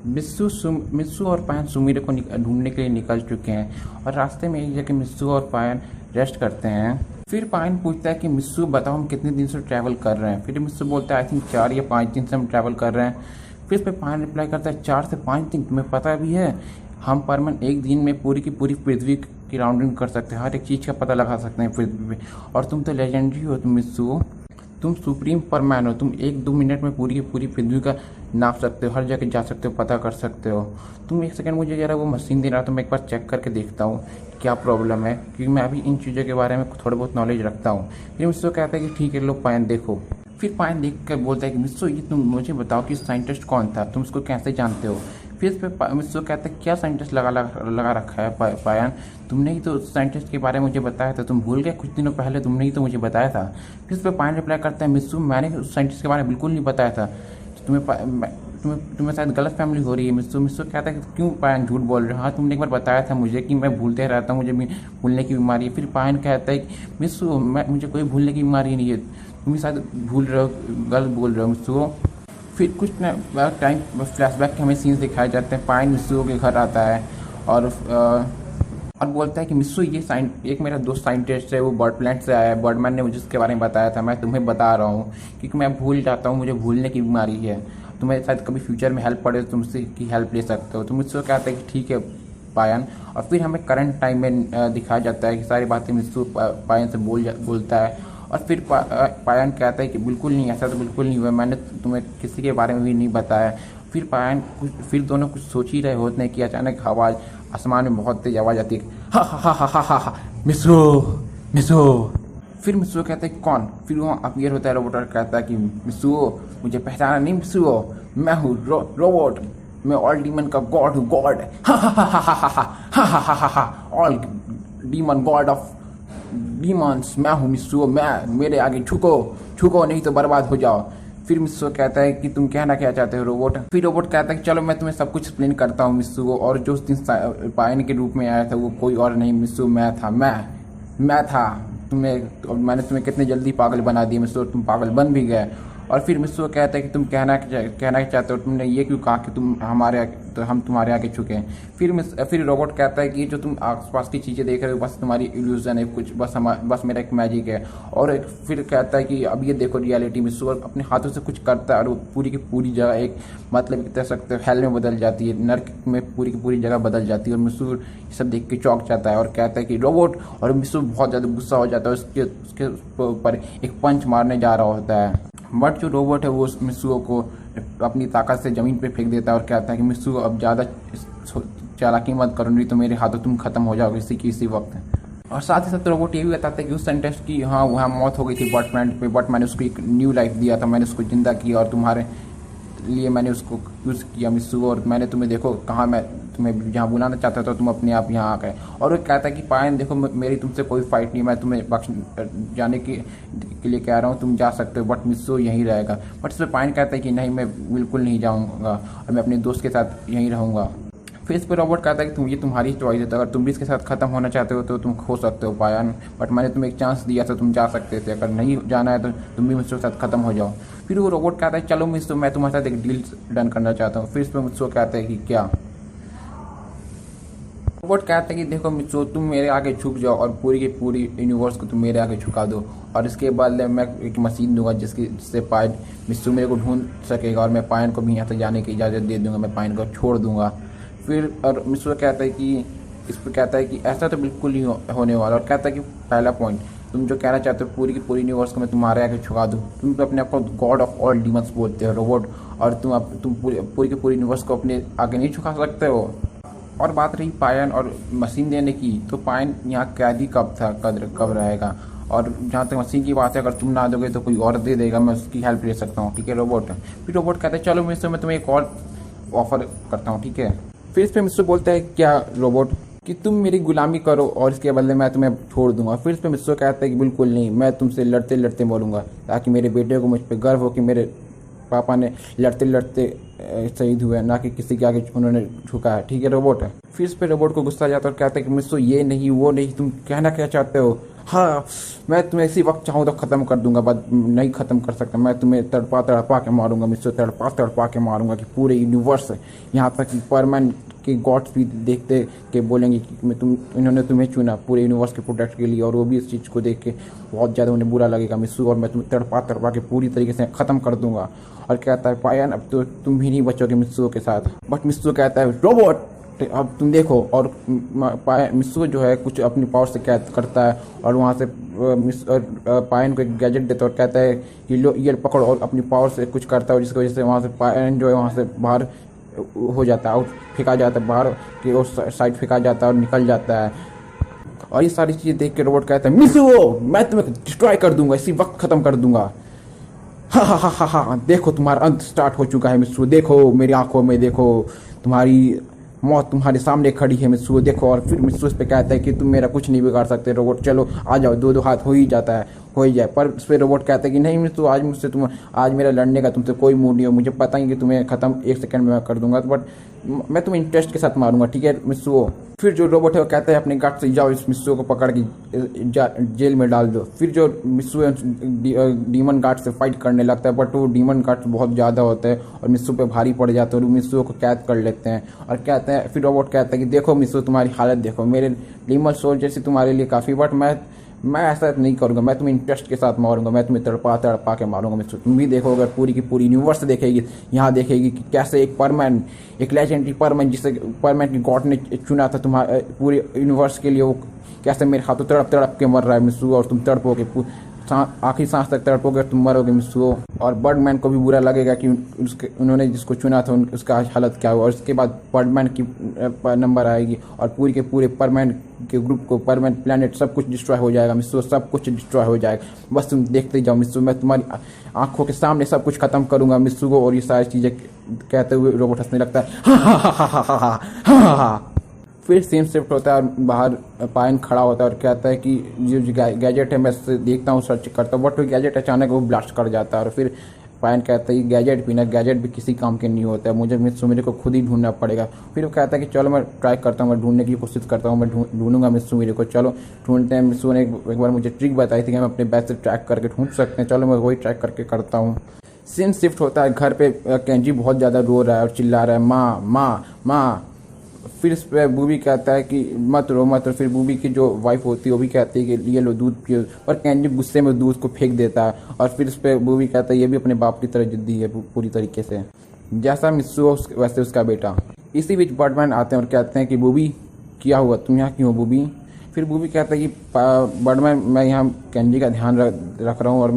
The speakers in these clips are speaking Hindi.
मित्सु और पायन सुमिरो को ढूंढने के लिए निकल चुके हैं और रास्ते में एक जगह मित्सु और पायन रेस्ट करते हैं। फिर पायन पूछता है कि मित्सु बताओ हम कितने दिन से ट्रैवल कर रहे हैं। फिर मित्सु बोलता है आई थिंक 4 या 5 दिन से हम ट्रैवल कर रहे हैं। फिर इस पर पायन रिप्लाई करता है 4 से 5 दिन, तुम्हें पता भी है हम परमन एक दिन में पूरी की पूरी पृथ्वी की राउंडिंग कर सकते हैं, हर एक चीज़ का पता लगा सकते हैं पृथ्वी पे। और तुम तो लेजेंडरी हो तुम मित्सु, तुम सुप्रीम परमैन हो, तुम 1-2 मिनट में पूरी की पूरी पृथ्वी का नाप सकते हो, हर जगह जा सकते हो, पता कर सकते हो। तुम एक सेकंड मुझे जरा वो मशीन देना, तो मैं एक बार चेक करके देखता हूँ क्या प्रॉब्लम है, क्योंकि मैं अभी इन चीज़ों के बारे में थोड़ा बहुत नॉलेज रखता हूँ। फिर मित्सु कहता है कि ठीक है लो पायन देखो। फिर पायन देख कर बोलता है कि मित्सु ये तुम मुझे बताओ कि साइंटिस्ट कौन था, तुम उसको कैसे जानते हो। फिर इस पर मित्सु कहता है क्या साइंटिस्ट लगा रखा है पायन, तुमने ही तो साइंटिस्ट के बारे में मुझे बताया था, तुम भूल गए कुछ दिनों पहले तुमने ही तो मुझे बताया था। फिर इस पर पायन रिप्लाई करता है मित्सु मैंने उस साइंटिस्ट के बारे में बिल्कुल नहीं बताया था, तुम्हें शायद गलत फैमिली हो रही है। मित्सु कहता है कि क्यों पायन झूठ बोल रहे हो, हाँ तुमने एक बार बताया था मुझे कि मैं भूलते रहता हूँ, मुझे भूलने की बीमारी है। फिर पायन कहता है कि मित्सु मुझे कोई भूलने की बीमारी नहीं है, तुम शायद भूल रहे हो, गलत बोल रहे हो मित्सु। फिर कुछ टाइम फ्लैशबैक के हमें सीन्स दिखाए जाते हैं। पायन मित्सु के घर आता है और बोलता है कि मित्सु ये एक मेरा दोस्त साइंटिस्ट है, वो बर्ड प्लांट से आया है, बर्डमैन ने मुझे उसके बारे में बताया था, मैं तुम्हें बता रहा हूँ क्योंकि मैं भूल जाता हूँ, मुझे भूलने की बीमारी है, तुम्हें शायद कभी फ्यूचर में हेल्प पड़े तो तुमसे की हेल्प ले सकते हो। तो मित्सु कहता है कि ठीक है पायन। और फिर हमें करंट टाइम में दिखाया जाता है कि सारी बातें मित्सु पायन से बोलता है। और फिर पायन कहता है कि बिल्कुल नहीं, ऐसा तो बिल्कुल नहीं हुआ, मैंने तुम्हें किसी के बारे में भी नहीं बताया। फिर दोनों कुछ सोच ही रहे होते हैं कि अचानक आवाज़ आसमान में बहुत तेज आवाज़ आती है, हा हा हा हा हा हा मित्सु। फिर मित्सु कहता है कौन, फिर वहाँ अपीयर होता है रोबोट और कहता है कि मित्सु मुझे पहचाना नहीं मित्सु, मैं हूँ रोबोट, मैं ऑल डीमन का गॉड हूँ, गॉड हा हा हा हा हा हा हा हा हा, all demon God of demons मैं हूँ मित्सु, मैं मेरे आगे झुको नहीं तो बर्बाद हो जाओ। फिर मित्सु कहता है कि तुम कहना क्या चाहते हो रोबोट। फिर रोबोट कहता है कि चलो मैं तुम्हें सब कुछ एक्सप्लेन करता हूँ मित्सु को, और जो उस दिन पायन के रूप में आया था वो कोई और नहीं मित्सु, मैं था मैंने तुम्हें कितने जल्दी पागल बना दिया मित्सु, तुम पागल बन भी गए। और फिर मित्सु कहता है कि तुम कहना चाहते हो, तुमने ये क्यों कहा कि हम तुम्हारे आगे झुके हैं। फिर रोबोट कहता है कि जो तुम आसपास की चीज़ें देख रहे हो बस तुम्हारी इल्यूजन है, कुछ बस मेरा एक मैजिक है। और फिर कहता है कि अब ये देखो रियलिटी। मित्सु अपने हाथों से कुछ करता है और वो पूरी की पूरी जगह एक मतलब कह सकते हो हेल में बदल जाती है, नर्क में पूरी की पूरी जगह बदल जाती है। और मित्सु ये सब देख के चौंक जाता है और कहता है कि रोबोट, और मित्सु बहुत ज़्यादा गुस्सा हो जाता है, उसके ऊपर एक पंच मारने जा रहा होता है। बट जो रोबोट है वो मित्सु को अपनी ताकत से ज़मीन पे फेंक देता है और कहता है कि मित्सु अब ज़्यादा चालाकी मत करो, नहीं तो मेरे हाथों तुम खत्म हो जाओगे इसी वक्त। और साथ ही साथ रोबोट ये भी बताता है कि उस साइंटिस्ट की हाँ वहाँ मौत हो गई थी बर्ड प्लांट पे, बट मैंने उसको एक न्यू लाइफ दिया था, मैंने उसको जिंदा किया और तुम्हारे लिए मैंने उसको यूज़ किया मित्सु, और मैंने तुम्हें देखो कहाँ मैं तुम्हें जहाँ बुलाना चाहता था तुम अपने आप यहाँ आ गए। और वो कहता है कि पायन देखो मेरी तुमसे कोई फाइट नहीं, मैं तुम्हें बख्श जाने के लिए कह रहा हूँ, तुम जा सकते हो, बट मित्सु यहीं रहेगा। बट इसमें पायन कहता है कि नहीं मैं बिल्कुल नहीं जाऊँगा और मैं अपने दोस्त के साथ यहीं रहूँगा। फिर इस पर रोबोट कहता है कि ये तुम्हारी चॉइस है, तो अगर तुम भी इसके साथ ख़त्म होना चाहते हो तो तुम खो सकते हो पायन, बट मैंने तुम्हें एक चांस दिया था, तुम जा सकते थे, अगर नहीं जाना है तो तुम भी मित्सु के साथ ख़त्म हो जाओ। फिर वो रोबोट कहता है चलो मित्सु मैं तुम्हारे साथ एक डील डन करना चाहता हूँ। फिर इस पर मित्सु कहता है कि क्या। रोबोट कहता है कि देखो मित्सु तुम मेरे आगे झुक जाओ और पूरी की पूरी यूनिवर्स को तुम मेरे आगे झुका दो, और इसके बाद मैं एक मशीन दूंगा जिससे पायन मित्सु मेरे को ढूंढ सकेगा, और मैं पायन को भी यहाँ से जाने की इजाज़त दे दूंगा, मैं पायन को छोड़ दूंगा। फिर और मित्सु कहता है कि इस पर कहता है कि ऐसा तो बिल्कुल नहीं होने वाला, और कहता है कि पहला पॉइंट तुम जो कहना चाहते हो पूरी की पूरी यूनिवर्स को मैं तुम्हारे आगे झुका दूँ, तुम तो अपने आप को गॉड ऑफ ऑल डीमंस बोलते हो रोबोट, और तुम पूरी की पूरी यूनिवर्स को अपने आगे नहीं झुका सकते हो। और बात रही पायन और मशीन देने की, तो पायन यहाँ कैदी कब रहेगा, और जहाँ तक मशीन की बात है अगर तुम ना दोगे तो कोई और दे देगा, मैं उसकी हेल्प ले सकता हूँ, ठीक है रोबोट। फिर रोबोट कहता है चलो मित्सु मैं तुम्हें एक और ऑफर करता हूँ, ठीक है। फिर इस पर मित्सु बोलता है क्या रोबोट, कि तुम मेरी गुलामी करो और इसके बदले मैं तुम्हें छोड़ दूंगा। फिर इस पर मित्सु कहता है कि बिल्कुल नहीं, मैं तुमसे लड़ते लड़ते मरूंगा, ताकि मेरे बेटे को मुझ पर गर्व हो कि मेरे पापा ने लड़ते लड़ते शहीद हुए, ना कि किसी के आगे उन्होंने झुका है, ठीक है रोबोट। फिर इस पर रोबोट को गुस्सा आ जाता है और कहता है कि मित्सु ये नहीं वो नहीं, तुम कहना क्या चाहते हो, हाँ, मैं तुम्हें इसी वक्त चाहूँ तो ख़त्म कर दूंगा, बट नहीं ख़त्म कर सकता। मैं तुम्हें तड़पा तड़पा के मारूंगा मिस्टर, तड़पा तड़पा के मारूंगा कि पूरे यूनिवर्स, यहाँ तक कि परमैन के गॉड्स भी देखते के बोलेंगे कि इन्होंने तुम्हें चुना पूरे यूनिवर्स के प्रोटेक्ट के लिए, और वो भी इस चीज़ को देख के बहुत ज़्यादा उन्हें बुरा लगेगा मिस्सू, और मैं तुम्हें तड़पा तड़पा के पूरी तरीके से ख़त्म कर दूंगा। और कहता है पायन अब तो तुम भी नहीं बचोगे मिस्सू के साथ। बट मिस्सू कहता है रोबोट अब तुम देखो, और मिस्सू जो है कुछ अपनी पावर से कैद करता है और वहाँ से पायन को एक गैजेट देता है और कहता है कि लो ये पकड़ो, और अपनी पावर से कुछ करता है जिसकी वजह से वहाँ से पायन जो है वहाँ से बाहर हो जाता है, आउट फेंका जाता है, बाहर की ओर साइड फेंका जाता है और निकल जाता है। और ये सारी चीज़ें देख के रोबोट कहता है मिस्सू मैं तुम्हें डिस्ट्रॉय कर दूंगा, इसी वक्त ख़त्म कर दूंगा। हा हा हा हा हा, देखो तुम्हारा अंत स्टार्ट हो चुका है मिस्सू, देखो मेरी आंखों में देखो, तुम्हारी मौत तुम्हारे सामने खड़ी है मिस्सू, देखो। और फिर मिस्सू इस पे कहता है कि तुम मेरा कुछ नहीं बिगाड़ सकते रोबोट, चलो आ जाओ, दो दो हाथ हो ही जाता है, हो ही जाए। पर इस पर रोबोट कहता है कि नहीं मिस्सू, आज मुझसे तुम आज मेरा लड़ने का तुमसे कोई मूड नहीं हो, मुझे पता ही कि तुम्हें ख़त्म 1 सेकंड में मैं कर दूंगा, बट मैं तुम्हें इंटरेस्ट के साथ मारूंगा, ठीक है मिस्सू। फिर जो रोबोट है वो कहता है अपने गार्ड से जाओ इस मिस्सू को पकड़ के जेल में डाल दो। फिर जो मिस्सू है डीमन गार्ड से फाइट करने लगता है, बट वो डीमन गार्ड बहुत ज़्यादा होते हैं और मिस्सू पे भारी पड़ जाते हैं और मिस्सू को कैद कर लेते हैं। और कहते हैं फिर रोबोट कहता है कि देखो मिस्सू तुम्हारी हालत देखो, मेरे डीमन सोल्जर से तुम्हारे लिए काफ़ी, बट मैं ऐसा नहीं करूंगा, मैं तुम्हें इंटरेस्ट के साथ मारूंगा, मैं तुम्हें तड़पा तड़पा के मारूंगा मिस्सू। तुम भी देखोगे, पूरी की पूरी यूनिवर्स देखेगी, यहाँ देखेगी कि कैसे एक परमैन, एक लेजेंडरी परमैन जिसे परमैन की गॉड ने चुना था तुम्हारे पूरे यूनिवर्स के लिए, वो कैसे मेरे हाथों तड़प तड़प के मर रहा है मिस्सू, और तुम तड़पोगे आखिरी सांस तक तड़पोगे, तुम मरोगे मिस्सू। और बर्डमैन को भी बुरा लगेगा कि उन्होंने जिसको चुना था उसका हालत क्या हुआ। और उसके बाद बर्डमैन की नंबर आएगी और पूरी के पूरे परमैन के ग्रुप को, परमैन प्लैनेट सब कुछ डिस्ट्रॉय हो जाएगा मिस्सू, सब कुछ डिस्ट्रॉय हो जाएगा। बस तुम देखते जाओ मिस्सू, मैं तुम्हारी आंखों के सामने सब कुछ खत्म करूंगा मिस्सू को। और ये सारी चीजें कहते हुए रोबोट हंसने लगता है, हा हा हा हा हा हा हा हा। फिर सेम शिफ्ट होता है और बाहर पायन खड़ा होता है और कहता है कि जो गैजेट है मैं देखता हूँ, सर्च करता हूँ, बट वो गैजेट अचानक वो ब्लास्ट कर जाता है। और फिर पायन कहता है गैजेट भी किसी काम के नहीं होता है, मुझे मिस्सू मेरे को खुद ही ढूंढना पड़ेगा। फिर वो कहता है कि चलो मैं ट्राई करता हूँ, मैं ढूंढने की कोशिश करता हूँ, मैं ढूंढूंगा मिस्सू मेरे को, चलो ढूंढते हैं। मिस्सू ने एक बार मुझे ट्रिक बताई थी कि हम अपने बैच से ट्रैक करके ढूंढ सकते हैं, चलो मैं वही ट्रैक करके करता हूँ। सीन शिफ्ट होता है घर पे, केंजी बहुत ज़्यादा रो रहा है और चिल्ला रहा है माँ माँ माँ। फिर इस पर बूबी कहता है कि मत रो मत रो। फिर बूबी की जो वाइफ होती है वो भी कहती है कि ये लो दूध पियो, पर केंजी गुस्से में दूध को फेंक देता है। और फिर इस पर बूबी कहता है ये भी अपने बाप की तरह जिद्दी है पूरी तरीके से, जैसा मिस्सू हो वैसे उसका बेटा। इसी बीच बर्डमैन आते हैं और कहते हैं कि बूबी क्या हुआ, तुम यहाँ क्यों हो बूबी। फिर बूबी कहता है कि बर्डमैन मैं यहाँ केंजी का ध्यान रख रहा हूँ और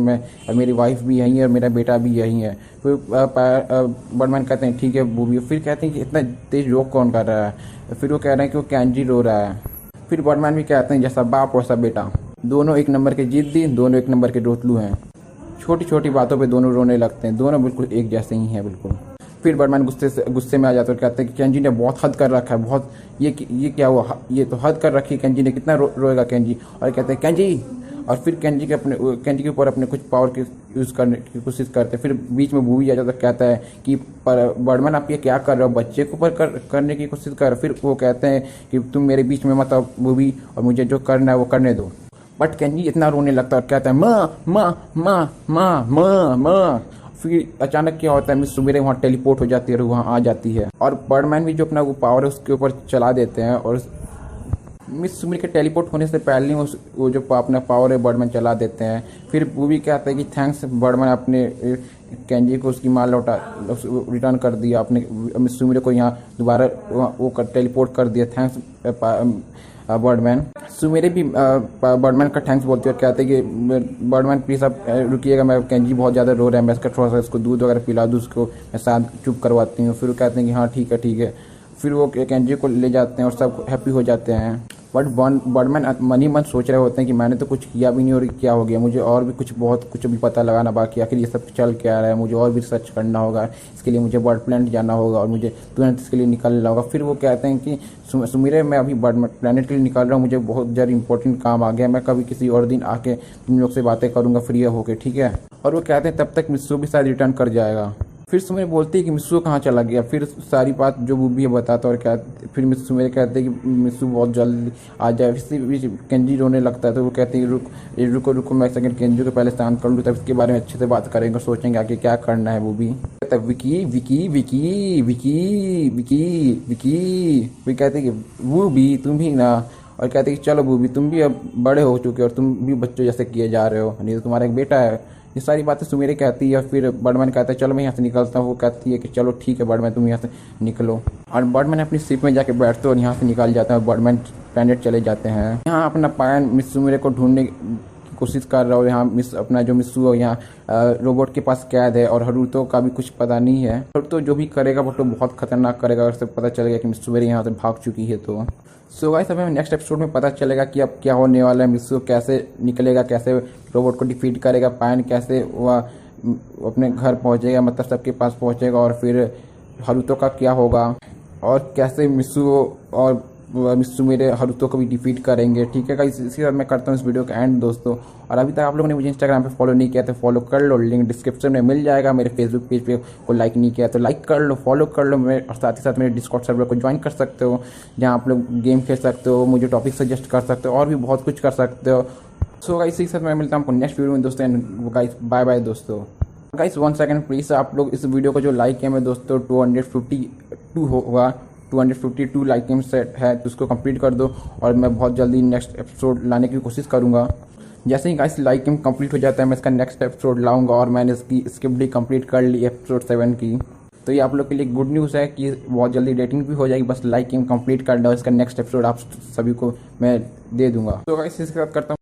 मेरी वाइफ भी यहीं है और मेरा बेटा भी यहीं है। फिर बर्डमैन कहते हैं ठीक है बूबी। फिर कहते हैं कि इतना तेज जोक कौन कर रहा है। फिर वो कह रहे हैं कि वो केंजी रो रहा है। फिर बर्डमैन भी कहते हैं जैसा बाप वैसा बेटा, दोनों एक नंबर के जिद्दी, दोनों एक नंबर के रोतलू हैं, छोटी छोटी बातों पे दोनों रोने लगते हैं, दोनों बिल्कुल एक जैसे ही हैं बिल्कुल। फिर बर्डमैन गुस्से में आ जाते हैं और कहते हैं कि केंजी ने बहुत हद कर रखा है, बहुत ये क्या हुआ, ये तो हद कर रखी है केंजी ने, कितना रोएगा केंजी। और कहते हैं केंजी, और फिर केंजी के ऊपर अपने कुछ पावर के यूज़ करने की कोशिश करते हैं। फिर बीच में बूबी आ जाता है, कहता है कि बर्डमैन आप ये क्या कर रहे हो, बच्चे के ऊपर करने की कोशिश कर। फिर वो कहते हैं कि तुम मेरे बीच में मत आओ बूबी, और मुझे जो करना है वो करने दो। बट केंजी इतना रोने लगता है और कहता है माँ माँ माँ माँ माँ माँ। फिर अचानक क्या होता है मिस्सू मेरे वहाँ टेलीपोर्ट हो जाती है और वहाँ आ जाती है, और बर्डमैन भी जो अपना वो पावर है उसके ऊपर चला देते हैं। और मिस्सू मेरे के टेलीपोर्ट होने से पहले ही वो जो अपना पावर है बर्डमैन चला देते हैं। फिर वो भी कहता है कि थैंक्स बर्डमैन, अपने केंजी को उसकी माल रिटर्न कर दिया, अपने मिस्सू मेरे को यहाँ दोबारा वो टेलीपोर्ट कर दिया, थैंक्स बर्डमैन। सुमेरे भी बर्डमैन का थैंक्स बोलते हैं और कहते हैं कि बर्डमैन प्लीज़ आप रुकिएगा, मैं केंजी बहुत ज़्यादा रो रहा है, मैं इसका थोड़ा सा इसको दूध वगैरह पिला दूँ, उसको मैं साथ चुप करवाती हूँ। फिर वो कहते हैं कि हाँ ठीक है ठीक है। फिर वो केंजी को ले जाते हैं और सब हैप्पी हो जाते हैं। बट बर्डमैन मन ही मन सोच रहे होते हैं कि मैंने तो कुछ किया भी नहीं और क्या हो गया, मुझे और भी बहुत कुछ अभी पता लगाना बाकी, आखिर ये सब चल क्या रहा है, मुझे और भी सर्च करना होगा, इसके लिए मुझे बर्ड प्लैनेट जाना होगा और मुझे तुरंत इसके लिए निकलना होगा। फिर वो कहते हैं कि सुमीरे मैं अभी बर्ड प्लैनेट के लिए निकल रहा हूँ, मुझे बहुत ज़्यादा इंपॉर्टेंट काम आ गया, मैं कभी किसी और दिन आके तुम लोग से बातें करूँगा फ्री होके, ठीक है। और वो कहते हैं तब तक मिस्सू भी शायद रिटर्न कर जाएगा। फिर सुमेर बोलती है कि मिस्सू कहाँ चला गया। फिर सारी बात जो बूबी है बताता और क्या, फिर सुमेर कहते हैं कि मिस्सू बहुत जल्द आ जाए। फिर केंजी रोने लगता है तो वो कहते हैं रुको रुको मैं सेकंड केंजी को पहले शांत कर लूँ, तब इसके बारे में अच्छे से बात करेंगे, सोचेंगे आगे क्या करना है। बूबी कहता है विकी विकी विकी विकी विकी विकी। फिर कहते हैं कि बूबी तुम ही ना, और कहते हैं कि चलो बूबी तुम भी अब बड़े हो चुके हो और तुम भी बच्चों जैसे किए जा रहे हो, नहीं तो तुम्हारा एक बेटा है। ये सारी बातें सुमेरे कहती है। फिर बर्डमैन कहता है चलो मैं यहाँ से निकलता हूँ। वो कहती है कि चलो ठीक है बर्डमैन तुम यहाँ से निकलो, और बर्डमैन अपनी शिप में जाके बैठते और यहाँ से निकल जाता है। बर्डमैन प्लैनेट चले जाते हैं। यहाँ अपना पायन मिस सुमेरे को ढूंढने की कोशिश कर रहा हो। यहाँ अपना जो मिस्सू है यहाँ रोबोट के पास कैद है, और हरुतो का भी कुछ पता नहीं है। हरुतो जो भी करेगा वो तो बहुत खतरनाक करेगा, अगर से पता चलेगा कि मिस्सू मेरे यहाँ से भाग चुकी है तो। सो गाइस हमें नेक्स्ट एपिसोड में पता चलेगा कि अब क्या होने वाला है। मिस्सू कैसे निकलेगा, कैसे रोबोट को डिफीट करेगा, पायन कैसे वह अपने घर पहुंचेगा, मतलब सबके पास पहुंचेगा, और फिर हरुतो का क्या होगा, और कैसे मिस्सू और मिस्सू मेरे हरुतो को भी डिफीट करेंगे। ठीक है गाइस, इसी तरह मैं करता हूँ इस वीडियो का एंड दोस्तों। और अभी तक आप लोगों ने मुझे इंस्टाग्राम पे फॉलो नहीं किया तो फॉलो कर लो, लिंक डिस्क्रिप्शन में मिल जाएगा। मेरे फेसबुक पेज पे को लाइक नहीं किया तो लाइक कर लो, फॉलो कर लो मेरे, और साथ ही साथ मेरे डिस्कॉर्ड सर्वर को ज्वाइन कर सकते हो, जहाँ आप लोग गेम खेल सकते हो, मुझे टॉपिक सजेस्ट कर सकते हो, और भी बहुत कुछ कर सकते हो। सो गाइस इसी के साथ मैं मिलता हूँ आपको नेक्स्ट वीडियो में दोस्तों। एंड गाइस बाय बाय दोस्तों। गाइस 1 सेकंड प्लीज, आप लोग इस वीडियो को जो लाइक है मैं दोस्तों 252 होगा, 252 लाइक सेट है तो उसको कंप्लीट कर दो, और मैं बहुत जल्दी नेक्स्ट एपिसोड लाने की कोशिश करूंगा। जैसे ही गाइस लाइक कंप्लीट हो जाता है मैं इसका नेक्स्ट एपिसोड लाऊंगा, और मैंने इसकी स्क्रिप्ट भी कंप्लीट कर ली एपिसोड 7 की। तो ये आप लोग के लिए गुड न्यूज़ है कि बहुत जल्दी रेटिंग भी हो जाएगी, बस लाइक कंप्लीट कर दो, इसका नेक्स्ट एपिसोड आप सभी को मैं दे दूंगा। तो गाइस इसके साथ करता हूँ